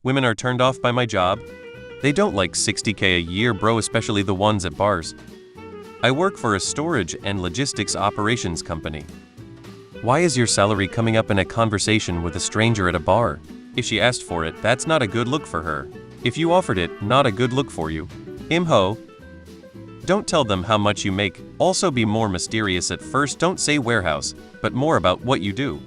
Women are turned off by my job. They don't like 60K a year, bro, especially the ones at bars. I work for a storage and logistics operations company. Why is your salary coming up in a conversation with a stranger at a bar? If she asked for it, that's not a good look for her. If you offered it, not a good look for you. Imho. Don't tell them how much you make. Also be more mysterious at first. Don't say warehouse, but more about what you do.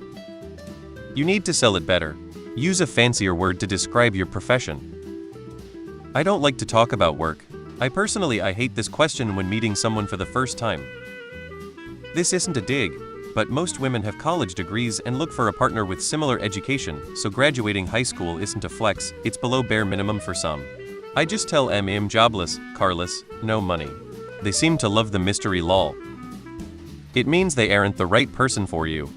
You need to sell it better. Use a fancier word to describe your profession. I don't like to talk about work. I hate this question when meeting someone for the first time. This isn't a dig, but most women have college degrees and look for a partner with similar education, so graduating high school isn't a flex, it's below bare minimum for some. I just tell I'm jobless, carless, no money. They seem to love the mystery, lol. It means they aren't the right person for you.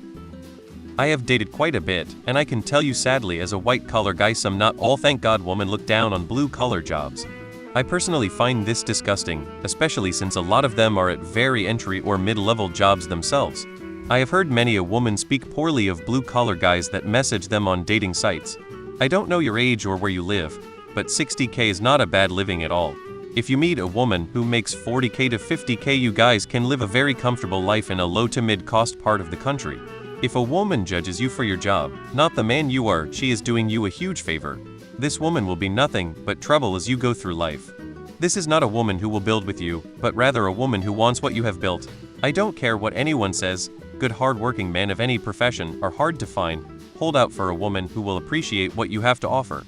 I have dated quite a bit, and I can tell you sadly as a white-collar guy, some, not all, thank God, women look down on blue-collar jobs. I personally find this disgusting, especially since a lot of them are at very entry or mid-level jobs themselves. I have heard many a woman speak poorly of blue-collar guys that message them on dating sites. I don't know your age or where you live, but 60K is not a bad living at all. If you meet a woman who makes 40K to 50K, you guys can live a very comfortable life in a low to mid-cost part of the country. If a woman judges you for your job, not the man you are, she is doing you a huge favor. This woman will be nothing but trouble as you go through life. This is not a woman who will build with you, but rather a woman who wants what you have built. I don't care what anyone says, good hard-working men of any profession are hard to find. Hold out for a woman who will appreciate what you have to offer.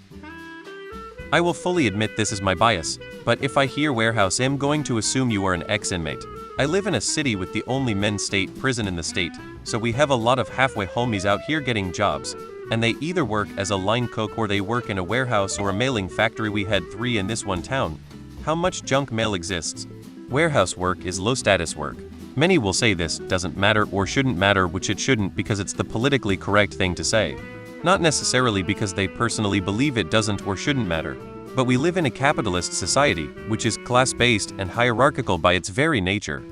I will fully admit this is my bias, but if I hear warehouse, I'm going to assume you are an ex-inmate. I live in a city with the only men's state prison in the state, so we have a lot of halfway homies out here getting jobs, and they either work as a line cook or they work in a warehouse or a mailing factory. We had 3 in this one town. How much junk mail exists? Warehouse work is low-status work. Many will say this doesn't matter or shouldn't matter, which it shouldn't because it's the politically correct thing to say. Not necessarily because they personally believe it doesn't or shouldn't matter. But we live in a capitalist society, which is class-based and hierarchical by its very nature.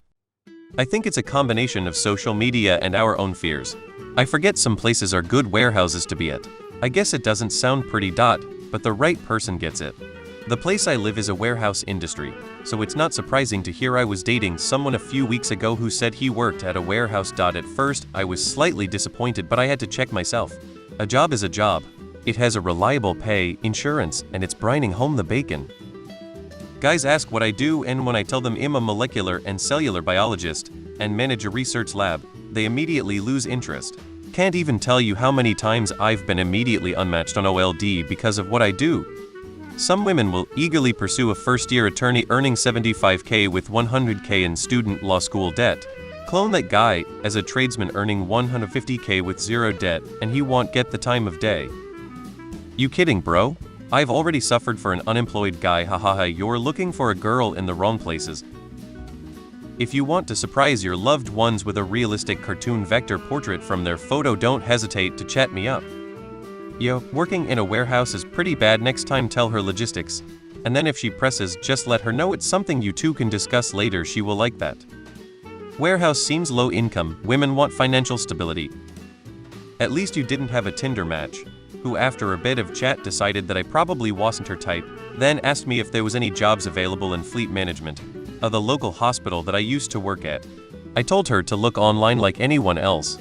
I think it's a combination of social media and our own fears. I forget some places are good warehouses to be at. I guess it doesn't sound pretty, but the right person gets it. The place I live is a warehouse industry, so it's not surprising to hear I was dating someone a few weeks ago who said he worked at a warehouse. At first, I was slightly disappointed, but I had to check myself. A job is a job. It has a reliable pay, insurance, and it's brining home the bacon. Guys ask what I do, and when I tell them I'm a molecular and cellular biologist and manage a research lab, they immediately lose interest. Can't even tell you how many times I've been immediately unmatched on OLD because of what I do. Some women will eagerly pursue a first-year attorney earning 75K with 100K in student law school debt. Clone that guy as a tradesman earning 150K with 0 debt, and he won't get the time of day. You kidding, bro? I've already suffered for an unemployed guy, hahaha. You're looking for a girl in the wrong places. If you want to surprise your loved ones with a realistic cartoon vector portrait from their photo, don't hesitate to chat me up. Yo, working in a warehouse is pretty bad. Next time tell her logistics. And then if she presses, just let her know it's something you two can discuss later. She will like that. Warehouse seems low income. Women want financial stability. At least you didn't have a Tinder match who after a bit of chat decided that I probably wasn't her type, then asked me if there was any jobs available in fleet management of the local hospital that I used to work at. I told her to look online like anyone else,